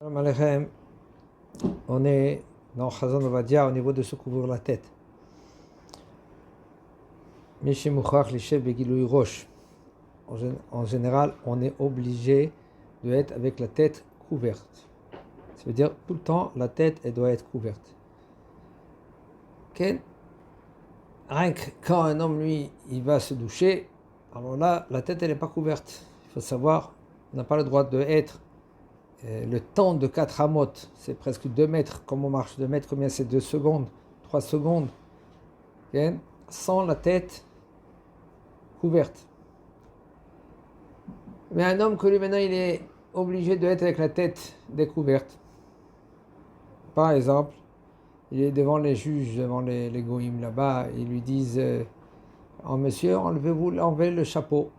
Shalom Aleichem. On est dans Chazon Ovadia au niveau de se couvrir la tête. Mishi Mouchach Lishev Begilui Rosh. En général, on est obligé d'être avec la tête couverte. Ça veut dire tout le temps, la tête elle doit être couverte. Okay? Rien que quand un homme, lui, il va se doucher, alors là, la tête elle n'est pas couverte. Il faut savoir, on n'a pas le droit d'être le temps de 4 amot, c'est presque 2 mètres. Comment on marche 2 mètres, combien c'est 2 secondes, 3 secondes, okay? Sans la tête couverte. Mais un homme que lui maintenant il est obligé d'être avec la tête découverte. Par exemple, il est devant les juges, devant les goïms là-bas, ils lui disent oh monsieur, enlevez le chapeau.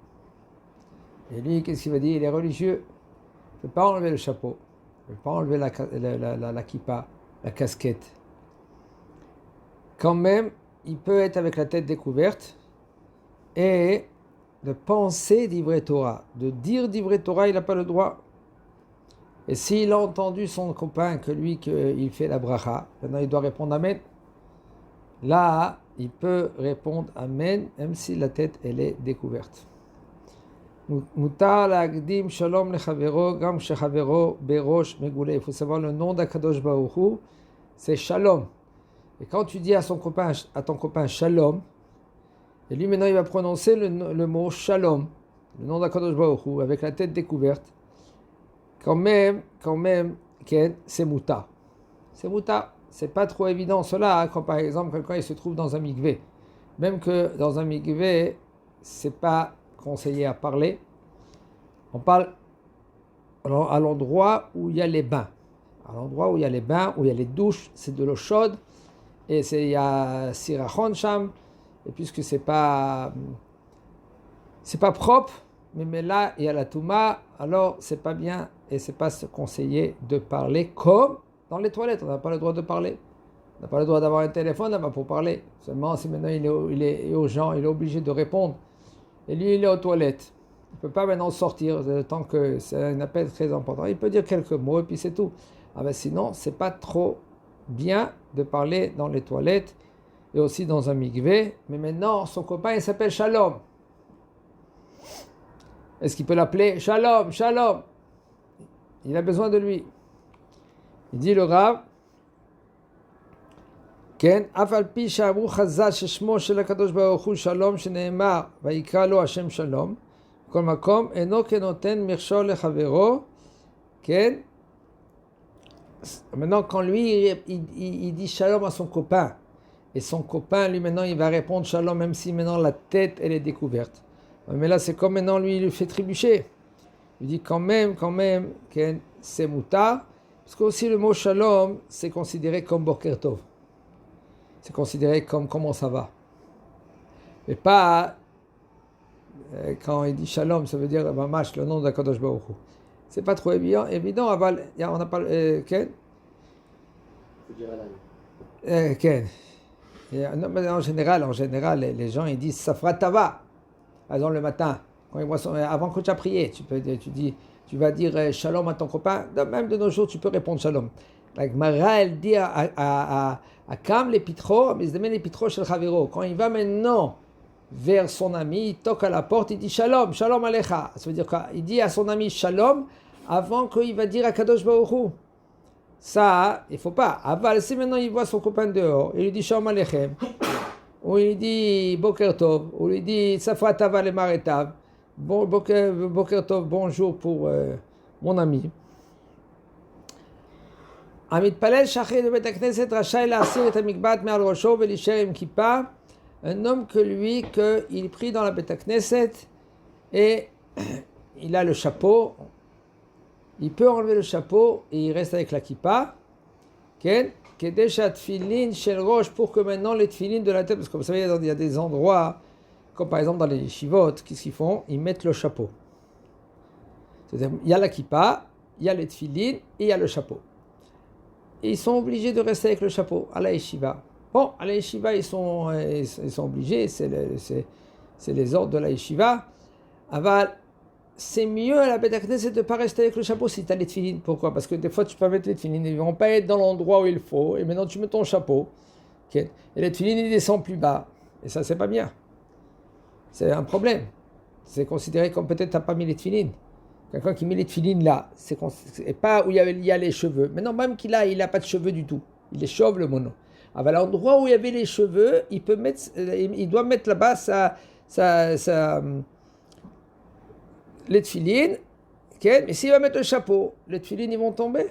Et lui, qu'est-ce qu'il va dire? Il est religieux. Il ne peut pas enlever le chapeau, il ne peut pas enlever la kippa, la casquette. Quand même, il peut être avec la tête découverte et de penser d'Ivrei Torah, de dire d'Ivrei Torah, il n'a pas le droit. Et s'il a entendu son copain que lui, qu'il fait la bracha, maintenant il doit répondre Amen. Là, il peut répondre Amen, même si la tête elle est découverte. Mutar la'agdim shalom lechavero gam shechavero berosh meguleh. Il faut savoir le nom d'Akadosh Baruch Hu, c'est Shalom. Et quand tu dis à ton copain Shalom, et lui maintenant il va prononcer le mot Shalom, le nom d'Akadosh Baruch Hu, avec la tête découverte, quand même, c'est mutar. C'est mutar. C'est pas trop évident cela, hein, quand par exemple quelqu'un il se trouve dans un mikvé. Même que dans un mikvé, c'est pas conseillé à parler. On parle à l'endroit où il y a les bains. À l'endroit où il y a les bains, où il y a les douches, c'est de l'eau chaude. Et il y a sirachon sham. Et puisque c'est pas propre, mais là il y a la touma, alors c'est pas bien et c'est pas conseillé de parler comme dans les toilettes. On n'a pas le droit de parler. On n'a pas le droit d'avoir un téléphone là-bas pour parler. Seulement si maintenant il est urgent, il est obligé de répondre. Et lui, il est aux toilettes. Il ne peut pas maintenant sortir, tant que c'est un appel très important. Il peut dire quelques mots et puis c'est tout. Ah ben sinon, c'est pas trop bien de parler dans les toilettes et aussi dans un mikvé. Mais maintenant, son copain, il s'appelle Shalom. Est-ce qu'il peut l'appeler Shalom, Shalom? Il a besoin de lui. Il dit le Rav, כן, אף על פי שאמרו חז"ל ששמו של הקדוש ברוך הוא שלום שנאמר ויקרא לו השם שלום, בכל מקום אינו כנותן מכשול לחברו, כן? Maintenant quand lui il dit shalom à son copain et son copain lui maintenant il va répondre shalom même si maintenant la tête elle est découverte, mais là c'est comme maintenant lui il lui fait trébucher, il dit quand même כן, c'est mutar, parce que aussi le mot shalom c'est considéré comme boker tov. C'est considéré comme comment ça va. Mais pas quand il dit shalom, ça veut dire mamash, le nom de Kadosh Baruch Hu. C'est pas trop évident. On n'a pas Ken. Ken. En général, les gens ils disent Safra Tava. Par exemple le matin, quand ils voient avant que tu as prié, tu vas dire shalom à ton copain. Même de nos jours, tu peux répondre shalom. La Gemara elle dit à Kam les pitro, mais les pitro shel chavero. Quand il va maintenant vers son ami, il toque à la porte, il dit shalom, shalom alecha. Ça veut dire qu'il dit à son ami shalom avant qu'il va dire à Kadosh Baruch Hu. Ça, il faut pas. Aval, si maintenant il voit son copain dehors, il lui dit shalom alechem, ou il dit boker tov, ou il dit safra tava le maretav, boker tov, bonjour pour mon ami. המתפלל שחרית בבית הכנסת רשאי להסיר את המקבט מעל ראשו ולהישאר עם כיפה. Un homme que lui, qu'il prie dans la Beit Knesset et il a le chapeau, il peut enlever le chapeau et il reste avec la kippa. כדי שהתפילין של ראש, pour que maintenant les tefilines de la tête, parce que vous savez il y a des endroits, comme par exemple dans les yeshivot, qu'est-ce qu'ils font? Ils mettent le chapeau. C'est-à-dire il y a la kippa, il y a les tefilines et il y a le chapeau. Et ils sont obligés de rester avec le chapeau à la yeshiva. Bon, à la yeshiva, ils sont obligés, c'est les ordres de la yeshiva. Aval, c'est mieux à la Beth Knesset de ne pas rester avec le chapeau si tu as les tefilines. Pourquoi? Parce que des fois, tu peux mettre les tefilines, ils ne vont pas être dans l'endroit où il faut, et maintenant tu mets ton chapeau, okay? Et les tefilines, ils descendent plus bas, et ça, c'est pas bien. C'est un problème. C'est considéré comme peut-être tu n'as pas mis les tefilines. Quelqu'un qui met les tefilines là, et pas où il y a les cheveux. Maintenant, même qu'il a, il n'a pas de cheveux du tout. Il est chauve, le mono. À l'endroit où il y avait les cheveux, il doit mettre là-bas les tefilines. Okay? Mais s'il va mettre le chapeau, les tefilines, ils vont tomber.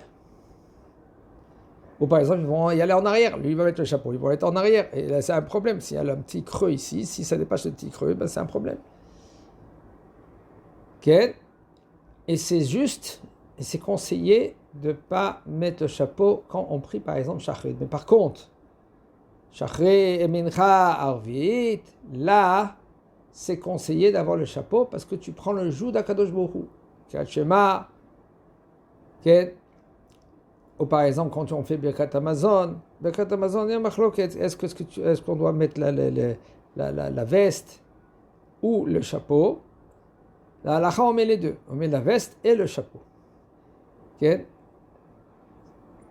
Ou par exemple, ils vont y aller en arrière. Lui, il va mettre le chapeau. Ils vont être en arrière. Et là, c'est un problème. S'il y a un petit creux ici, si ça dépasse le petit creux, ben, c'est un problème. Okay? Et c'est juste, et c'est conseillé de ne pas mettre le chapeau quand on prie, par exemple, Shachrit. Mais par contre, Shachrit et Mincha Arvit, là, c'est conseillé d'avoir le chapeau parce que tu prends le joug d'Akadosh Baruch Hu. Shema, ou par exemple, quand on fait Birkat Hamazon, il y a machloket. Est-ce qu'on doit mettre la veste ou le chapeau? La halakha, on met les deux. On met la veste et le chapeau. Okay?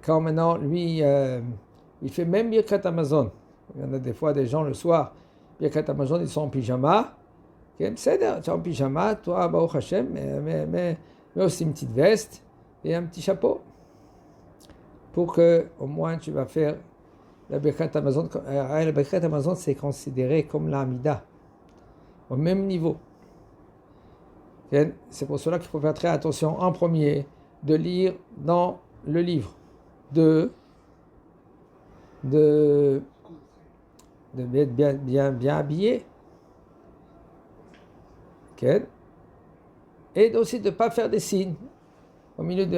Quand maintenant, lui, il fait même Birkat Hamazon. Il y en a des fois des gens le soir, Birkat Hamazon, ils sont en pyjama. Okay? Tu es en pyjama, toi, Baruch Hashem, mais aussi une petite veste et un petit chapeau. Pour que, au moins, tu vas faire la Birkat Hamazon. La Birkat Hamazon, c'est considéré comme l'Amida, au même niveau. C'est pour cela qu'il faut faire très attention, en premier, de lire dans le livre, de être bien habillé, okay? Et aussi de ne pas faire des signes. Au milieu de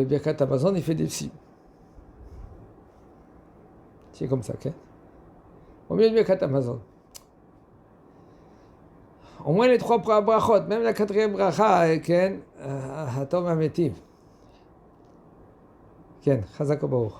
Birkat Hamazon, il fait des signes. C'est comme ça, okay? Au milieu de Birkat Hamazon. Au moins les 3 brachot, même la 4e bracha, Ken, Hatom Ametiv. Ken, Chazak Baruch.